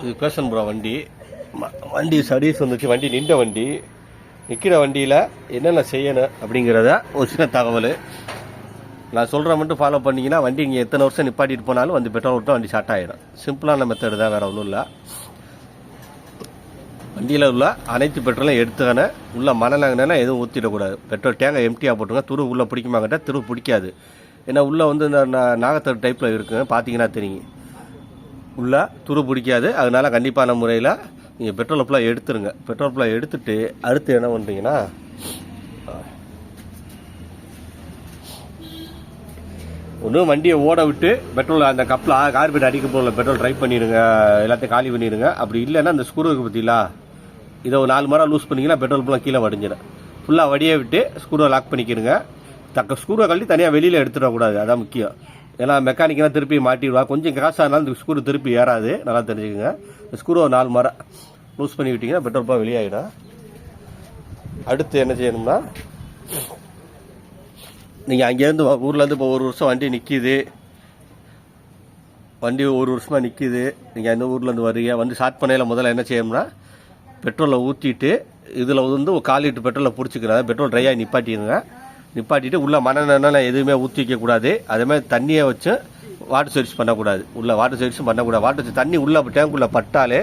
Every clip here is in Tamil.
இது பேஷன் ப்ரோ வண்டி. வண்டி சர்வீஸ் வந்துச்சு. வண்டி நின்ற வண்டி. நிற்கிற வண்டியில் என்னென்ன செய்யணும் அப்படிங்கிறத ஒரு சின்ன தகவல் நான் சொல்கிற மட்டும் ஃபாலோ பண்ணிங்கன்னா வண்டி இங்கே எத்தனை வருஷம் நிப்பாட்டிட்டு போனாலும் வந்து பெட்ரோல் விட்டு வண்டி ஸ்டார்ட் ஆகிடும். சிம்பிளான மெத்தடு தான், வேறு ஒன்றும் இல்லை. வண்டியில் உள்ள அனைத்து பெட்ரோலும் எடுத்துக்கான உள்ள மணலாங்கன்னா எதுவும் ஊற்றிடக்கூடாது. பெட்ரோல் டேங்கை எம்டியாக போட்டுங்க. துரு உள்ளே பிடிக்குமாங்கிட்ட துரு பிடிக்காது. ஏன்னா உள்ளே வந்து இந்த நாகத்தர் டைப்பில் இருக்குங்க, பார்த்தீங்கன்னா தெரியும். உள்ளே துரு பிடிக்காது. அதனால கண்டிப்பான முறையில் நீங்கள் பெட்ரோல் ஃபுல்லாக எடுத்துருங்க. பெட்ரோல் ஃபுல்லாக எடுத்துட்டு அடுத்து என்ன பண்ணுறீங்கன்னா, ஒன்றும் வண்டியை ஓட விட்டு பெட்ரோல் அந்த கப்பில் கார்பெட் அடிக்க போகல பெட்ரோல் ட்ரை பண்ணிடுங்க, எல்லாத்தையும் காலி பண்ணிடுங்க. அப்படி இல்லைன்னா அந்த ஸ்க்ரூ இருக்குது பார்த்தீங்களா, இதை ஒரு 4 மரம் லூஸ் பண்ணிங்கன்னா பெட்ரோல் ஃபுல்லாக கீழே வடிஞ்சிடும். ஃபுல்லாக வடியை விட்டு ஸ்க்ரூவை லாக் பண்ணிக்கிடுங்க. ஸ்க்ரூவை கழட்டி தனியாக வெளியில் எடுத்துடக்கூடாது, அதான் முக்கியம். ஏன்னா மெக்கானிக்கெல்லாம் திருப்பி மாட்டிடுவா. கொஞ்சம் காசாக இருந்தாலும் இந்த ஸ்க்ரூ திருப்பி ஏறாது, நல்லா தெரிஞ்சுக்கோங்க. இந்த ஸ்க்ரூவை 4 மரம் லூஸ் பண்ணி விட்டிங்கன்னா பெட்ரோல் ஃபுல்லாக வெளியாகிடும். அடுத்து என்ன செய்யணும்னா, நீங்கள் அங்கேருந்து ஊர்லேருந்து இப்போ 1 வருஷம் வண்டி நிற்கிது, வண்டி 1 வருஷமாக நிற்கிது, நீங்கள் அந்த ஊர்லேருந்து வர்றீங்க, வந்து ஸ்டார்ட் பண்ணையில் முதல்ல என்ன செய்யணும்னா பெட்ரோலை ஊற்றிட்டு இதில் வந்து ஒரு 1/4 லிட்டர் பெட்ரோலை பிடிச்சிக்கிறாங்க. பெட்ரோல் ட்ரையாக நிப்பாட்டிடுங்க. நிப்பாட்டிட்டு உள்ளே மண்ணெண்ணெய் எதுவுமே ஊற்றி வைக்கக்கூடாது. அதேமாதிரி தண்ணியை வச்சு வாட்டர் சர்வீஸ் பண்ணக்கூடாது. உள்ள வாட்டர் சர்வீஸும் பண்ணக்கூடாது. வாட்டர் தண்ணி உள்ளே டேங்குள்ளே பட்டாலே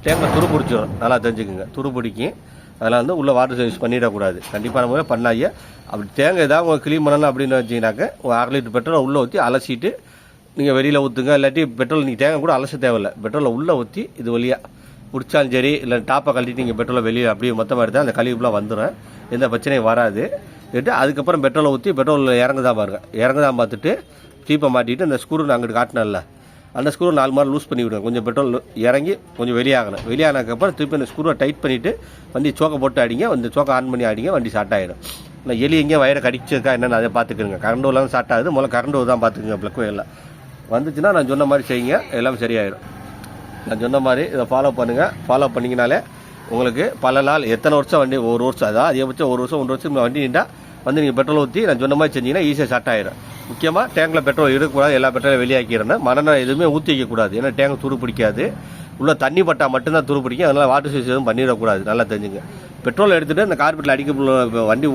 டேங்கில் துரு பிடிச்சிடும், நல்லா தெரிஞ்சுக்குங்க. துரு பிடிக்கும். அதெல்லாம் வந்து உள்ளே வாட்டர் சர்வீஸ் பண்ணிடக்கூடாது. கண்டிப்பான முறை பண்ணாங்க. அப்படி தேங்காய் ஏதாவது உங்கள் க்ளீன் பண்ணணும் அப்படின்னு வச்சிங்கனாக்க ஒரு 1/2 லிட்டர் பெட்ரோலை உள்ளே ஊற்றி அலசிட்டு நீங்கள் வெளியில் ஊற்றுங்க. இல்லாட்டி பெட்ரோல் நீங்கள் தேங்காய் கூட அலச தேவையில்லை. பெட்ரோலை உள்ளே ஊற்றி இது வழியாக பிடிச்சாலும் சரி, இல்லை டாப்பை கழட்டிட்டு நீங்கள் பெட்ரோலை வெளியே அப்படியே மொத்தமாக எடுத்தால் அந்த கழிவுலாம் வந்துடும், எந்த பிரச்சனையும் வராது. அதுக்கப்புறம் பெட்ரோலை ஊற்றி பெட்ரோல் இறங்குதான் பாருங்கள். இறங்குதான் பார்த்துட்டு டீப்பை மாட்டிட்டு அந்த ஸ்க்ரூ நான் அங்கிட்டு காட்டினேன்ல, அந்த ஸ்க்ரூ 4 மாதிரி லூஸ் பண்ணி விடுங்க. கொஞ்சம் பெட்ரோல் இறங்கி கொஞ்சம் வெளியாகணும். வெளியானதுக்கப்புறம் திருப்பி அந்த ஸ்க்ரூவை டைட் பண்ணிவிட்டு வண்டி சோக்கை போட்டு அடிங்க. அந்த சோக்கை ஆன் பண்ணி அடிங்க, வண்டி ஸ்டார்ட் ஆகிடும். இல்லை எலி எங்கேயும் வயரை கடிச்சிருக்கா என்னென்னு அதை பார்த்துக்குங்க. கரண்ட் எல்லாம் ஸ்டார்ட் ஆகுது, முதல்ல கரண்ட் தான் பார்த்துக்குங்க. ப்ளக் எல்லாம் வந்துச்சுன்னா நான் சொன்ன மாதிரி செய்யுங்க, எல்லாம் சரியாயிடும். நான் சொன்ன மாதிரி இதை ஃபாலோ பண்ணுங்கள். ஃபாலோ பண்ணிங்கனாலே உங்களுக்கு பல நாள், எத்தனை வருஷம் வண்டி, 1 வருஷம், அதான் அதிகபட்சம் 1 வருஷம் 1 வருஷம் வண்டி நின்றா வந்து நீங்கள் பெட்ரோல் ஊற்றி நான் சொன்ன மாதிரி செஞ்சீங்கன்னா ஈஸியாக ஸ்டார்ட் ஆகிடும். முக்கியமாக டேங்கில் பெட்ரோல் இருக்கக்கூடாது. எல்லா பெட்ரோலையும் வெளியாக்கிடணும். மண்ணெண்ணெய் எதுவுமே ஊற்றி வைக்கக்கூடாது. ஏன்னா டேங்க் துரு பிடிக்காது. உள்ள தண்ணி பட்டால் மட்டும்தான் துரு பிடிக்கும். அதனால் வாட்டர் சர்வீஸ் எதுவும் பண்ணிடக்கூடாது, நல்லா தெரிஞ்சுங்க. பெட்ரோல் எடுத்துகிட்டு அந்த கார்பெட்டில் அடிக்க வண்டி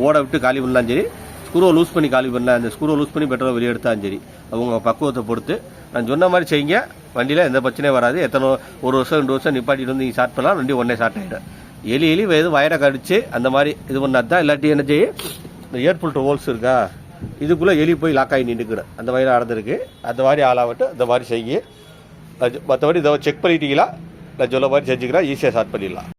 ஓட விட்டு காலி பண்ணாலும் சரி, ஸ்க்ரூவை லூஸ் பண்ணி காலி பண்ணலாம். அந்த ஸ்க்ரூவை லூஸ் பண்ணி பெட்ரோல் வெளியே எடுத்தாலும் சரி, அவங்க பக்குவத்தை பொறுத்து நான் சொன்ன மாதிரி செய்யுங்க. வண்டியில் எந்த பிரச்சனையும் வராது. எத்தனை 1 வருஷம் 2 வருஷம் நிப்பாட்டிட்டு வந்து நீங்கள் ஸ்டார்ட் பண்ணலாம், வண்டி உடனே ஸ்டார்ட் ஆகிடும். எலி எதுவும் வயரை கடிச்சு அந்த மாதிரி இது பண்ணாது தான். இல்லாட்டி என்ன செய்யும், இந்த ஏர் ஃபில்டர் ஹோல்ஸ் இருக்கா, இதுக்குள்ளே எலி போய் லாக் ஆகி நின்றுக்கிறேன். அந்த மாதிரி நடந்திருக்கு. அந்த மாதிரி ஆளாகட்டும், இந்த மாதிரி செய்ய. மற்றபடி இதை செக் பண்ணிட்டீங்களா, நான் சொல்ல மாதிரி செஞ்சுக்கிறேன், ஈஸியாக ஸ்டார்ட் பண்ணிடலாம்.